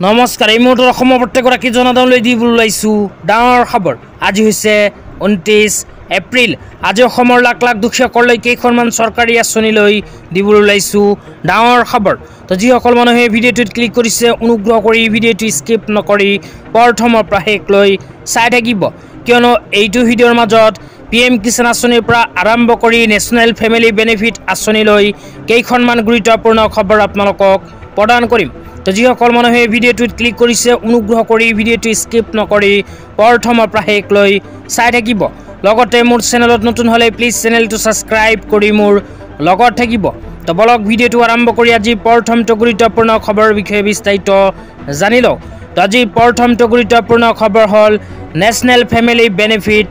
নমস্কাৰ এই মুহূৰ্তত অসমৰ প্ৰত্যেকগৰাকী জনতালৈ দিবলৈ ওলাইছো ডাঙৰ খবৰ। আজি হৈছে 29 এপ্ৰিল। আজি অসমৰ লাখ লাখ দুখীয়াসকললৈ কেইখনমান চৰকাৰী আঁচনিলৈ দিবলৈ ওলাইছো ডাঙৰ খবৰ। তো যিসকল মানুহে ভিডিঅ'টোত ক্লিক কৰিছে অনুগ্ৰহ কৰি ভিডিঅ'টো স্কিপ নকৰি প্ৰথমৰ পৰা শেষলৈ চাই থাকিব, কিয়নো এইটো ভিডিঅ'ৰ মাজত PM কিষাণ আঁচনিৰ পৰা আৰম্ভ কৰি নেশ্যনেল ফেমিলি বেনিফিট আঁচনিলৈ কেইখনমান গুৰুত্বপূৰ্ণ খবৰ আপোনালোকক প্ৰদান কৰিম। তো যিসকল মানুহে ভিডিঅ'টোত ক্লিক কৰিছে অনুগ্ৰহ কৰি ভিডিঅ'টো স্কিপ নকৰি প্ৰথমৰ পৰা শেষলৈ চাই থাকিব। লগতে মোৰ চেনেলত নতুন হ'লে প্লিজ চেনেলটো ছাবস্ক্ৰাইব কৰি মোৰ লগত থাকিব। তো বলক ভিডিঅ'টো আৰম্ভ কৰি আজি প্ৰথমটো গুৰুত্বপূৰ্ণ খবৰৰ বিষয়ে বিস্তাৰিত জানি লওঁ। তো আজি প্ৰথমটো গুৰুত্বপূৰ্ণ খবৰ হ'ল নেশ্যনেল ফেমিলি বেনিফিট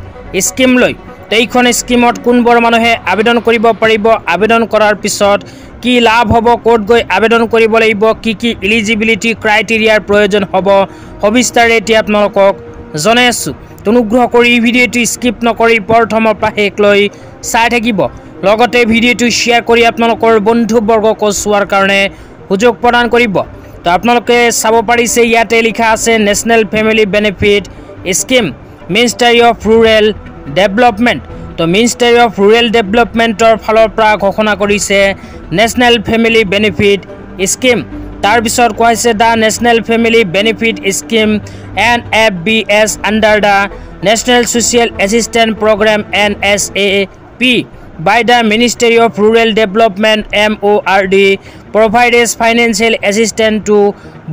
স্কিমলৈ। তো এইখন স্কিমত কোনবোৰ মানুহে আবেদন কৰিব পাৰিব, আবেদন কৰাৰ পিছত কি লাভ হ'ব, ক'ত গৈ আবেদন কৰিব লাগিব, কি এলিজিবিলিটি ক্ৰাইটেৰিয়াৰ প্ৰয়োজন হ'ব, সবিস্তাৰে এতিয়া আপোনালোকক জনাই আছোঁ। অনুগ্ৰহ কৰি ভিডিঅ'টো স্কিপ নকৰি প্ৰথমৰ পৰা শেষলৈ চাই থাকিব। লগতে ভিডিঅ'টো শ্বেয়াৰ কৰি আপোনালোকৰ বন্ধুবৰ্গক চোৱাৰ কাৰণে সুযোগ প্ৰদান কৰিব। তো আপোনালোকে চাব পাৰিছে ইয়াতে লিখা আছে national family benefit scheme ministry of rural development. তো মিনিষ্টাৰী অফ ৰুৰেল ডেভেলপমেণ্টৰ ফালৰ পৰা ঘোষণা কৰিছে নেশ্যনেল ফেমিলি বেনিফিট স্কিম। তাৰপিছত কোৱা হৈছে the national family benefit scheme NFBS under the national social assistance programme NSAP by the Ministry of Rural Development MORD provides financial assistance to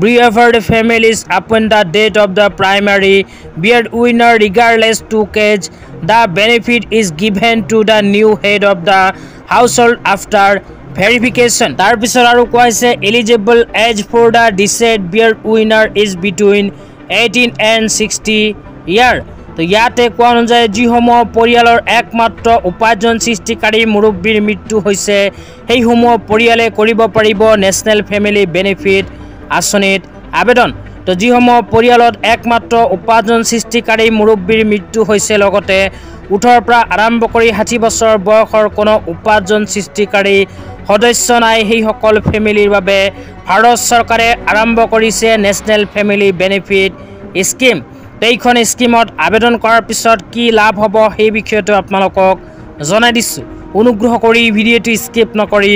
bereaved families upon the death of the primary breadwinner regardless to age. The benefit is given to the new head of the household after verification. তাৰপিছত আৰু কোৱা হৈছে eligible age for the deceased breadwinner is between 18 and 60 years. তো ইয়াতে কোৱা অনুযায়ী যিসমূহ পৰিয়ালৰ একমাত্ৰ উপাৰ্জন সৃষ্টিকাৰী মুৰব্বীৰ মৃত্যু হৈছে সেইসমূহ পৰিয়ালে কৰিব পাৰিব নেশ্যনেল ফেমিলি বেনিফিট আঁচনিত আবেদন। তো যিসমূহ পৰিয়ালত একমাত্ৰ উপাৰ্জন সৃষ্টিকাৰী মুৰব্বীৰ মৃত্যু হৈছে, লগতে 18 পৰা আৰম্ভ কৰি 60 বছৰ বয়সৰ কোনো উপাৰ্জন সৃষ্টিকাৰী সদস্য নাই, সেইসকল ফেমিলিৰ বাবে ভাৰত চৰকাৰে আৰম্ভ কৰিছে নেশ্যনেল ফেমিলি বেনিফিট স্কিম। এইখন স্কিমত আবেদন কৰাৰ পিছত কি লাভ হ'ব সেই বিষয়টো আপোনালোকক জনাই দিছোঁ। অনুগ্ৰহ কৰি ভিডিঅ'টো স্কিপ নকৰি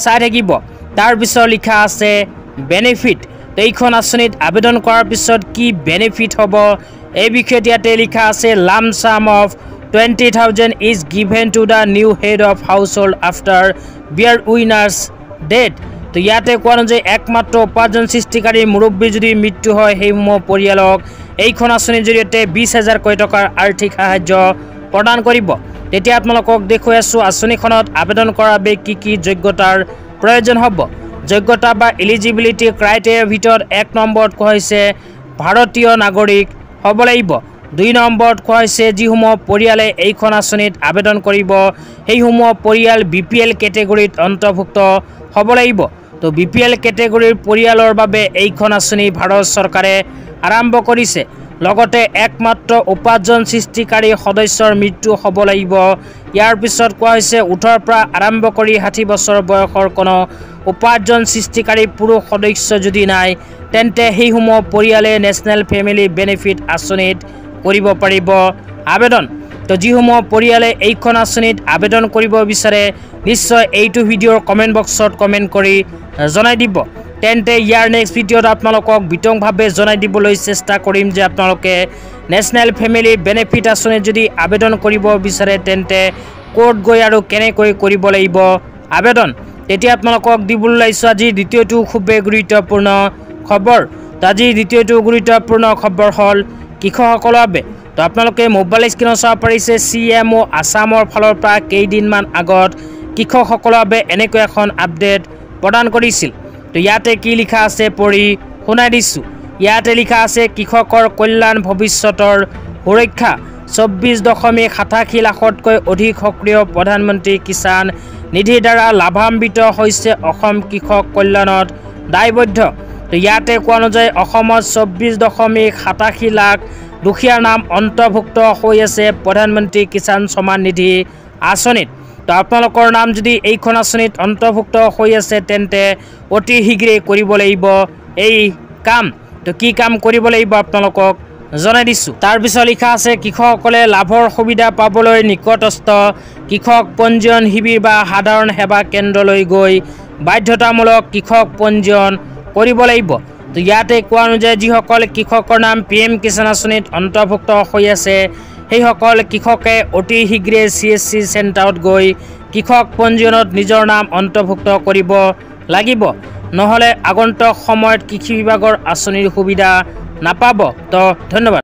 চাই থাকিব। তাৰপিছত লিখা আছে বেনিফিট। এইখন আঁচনিত আবেদন কৰাৰ পিছত কি বেনিফিট হ'ব এই বিষয়ত ইয়াতে লিখা আছে lump sum of 20,000 is given to the new head of household after breadwinner's death. তো ইয়াতে কোৱা অনুযায়ী একমাত্ৰ উপাৰ্জন সৃষ্টিকাৰী মুৰব্বীৰ যদি মৃত্যু হয় সেইসমূহ পৰিয়ালক এইখন আঁচনিৰ জৰিয়তে 20,000 টকাৰ আৰ্থিক সাহায্য প্ৰদান কৰিব। তেতিয়া আপোনালোকক দেখুৱাই আছোঁ আঁচনিখনত আবেদন কৰাৰ বাবে কি যোগ্যতাৰ প্ৰয়োজন হ'ব। যোগ্যতা বা এলিজিবিলিটি ক্ৰাইটেৰিয়াৰ ভিতৰত 1 নম্বৰত কোৱা হৈছে ভাৰতীয় নাগৰিক হ'ব লাগিব। 2 নম্বৰত কোৱা হৈছে যিসমূহ পৰিয়ালে এইখন আঁচনিত আবেদন কৰিব সেইসমূহ পৰিয়াল BPL কেটেগৰীত অন্তৰ্ভুক্ত হ'ব লাগিব। তো BPL কেটেগৰীৰ পৰিয়ালৰ বাবে এইখন আঁচনি ভাৰত চৰকাৰে আৰম্ভ কৰিছে। লগতে একমাত্ৰ উপাৰ্জন সৃষ্টিকাৰী সদস্যৰ মৃত্যু হ'ব লাগিব। ইয়াৰ পিছত কোৱা হৈছে 18 পৰা আৰম্ভ কৰি 60 বছৰ বয়সৰ কোনো উপাৰ্জন সৃষ্টিকাৰী পুৰুষ সদস্য যদি নাই তেন্তে সেইসমূহ পৰিয়ালে নেশ্যনেল ফেমিলি বেনিফিট আঁচনিত কৰিব পাৰিব আবেদন। তো যিসমূহ পৰিয়ালে এইখন আঁচনিত আবেদন কৰিব বিচাৰে নিশ্চয় এইটো ভিডিঅ'ৰ কমেণ্ট বক্সত কমেণ্ট কৰি জনাই দিব। তেন্তে ইয়াৰ নেক্সট ভিডিঅ'ত আপোনালোকক বিতংভাৱে জনাই দিবলৈ চেষ্টা কৰিম যে আপোনালোকে নেশ্যনেল ফেমিলি বেনিফিট আঁচনিত যদি আবেদন কৰিব বিচাৰে তেন্তে ক'ত গৈ আৰু কেনেকৈ কৰিব লাগিব আবেদন। তেতিয়া আপোনালোকক দিবলৈ ওলাইছোঁ আজিৰ দ্বিতীয়টো খুবেই গুৰুত্বপূৰ্ণ খবৰ। তো আজিৰ দ্বিতীয়টো গুৰুত্বপূৰ্ণ খবৰ হ'ল কৃষকসকলৰ বাবে। তো আপোনালোকে মোবাইল স্ক্ৰীণত চাব পাৰিছে CMO আছামৰ ফালৰ পৰা কেইদিনমান আগত কৃষকসকলৰ বাবে এনেকৈ এখন আপডেট প্ৰদান কৰিছিল। তো ইয়াতে কি লিখা আছে পঢ়ি শুনাই দিছোঁ। ইয়াতে লিখা আছে কৃষকৰ কল্যাণ ভৱিষ্যতৰ সুৰক্ষা 24.87 লাখতকৈ অধিক সক্ৰিয় প্ৰধানমন্ত্ৰী কিষাণ নিধিৰ দ্বাৰা লাভান্বিত হৈছে অসম কৃষক কল্যাণত দায়বদ্ধ। তো ইয়াতে কোৱা অনুযায়ী অসমত 24.87 লাখ দুখীয়াৰ নাম অন্তৰ্ভুক্ত হৈ আছে প্ৰধানমন্ত্ৰী কিষাণ সন্মান নিধি আঁচনিত। তো আপোনালোকৰ নাম যদি এইখন আঁচনিত অন্তৰ্ভুক্ত হৈ আছে তেন্তে অতি শীঘ্ৰে কৰিব লাগিব এই কাম। তো কি কাম কৰিব লাগিব আপোনালোকক জনাই দিছোঁ। তাৰ পিছত লিখা আছে কৃষকসকলে লাভৰ সুবিধা পাবলৈ নিকটস্থ কৃষক পঞ্জীয়ন শিবিৰ বা সাধাৰণ সেৱা কেন্দ্ৰলৈ গৈ বাধ্যতামূলক কৃষক পঞ্জীয়ন কৰিব লাগিব। তো ইয়াতে কোৱা অনুযায়ী যিসকল কৃষকৰ নাম PM কিষাণ আঁচনিত অন্তৰ্ভুক্ত হৈ আছে সেইসকল কৃষকে অতি শীঘ্ৰে CSC চেণ্টাৰত গৈ কৃষক পঞ্জীয়নত নিজৰ নাম অন্তৰ্ভুক্ত কৰিব লাগিব, নহ'লে আগন্তুক সময়ত কৃষি বিভাগৰ আঁচনিৰ সুবিধা নাপাব। তো ধন্যবাদ।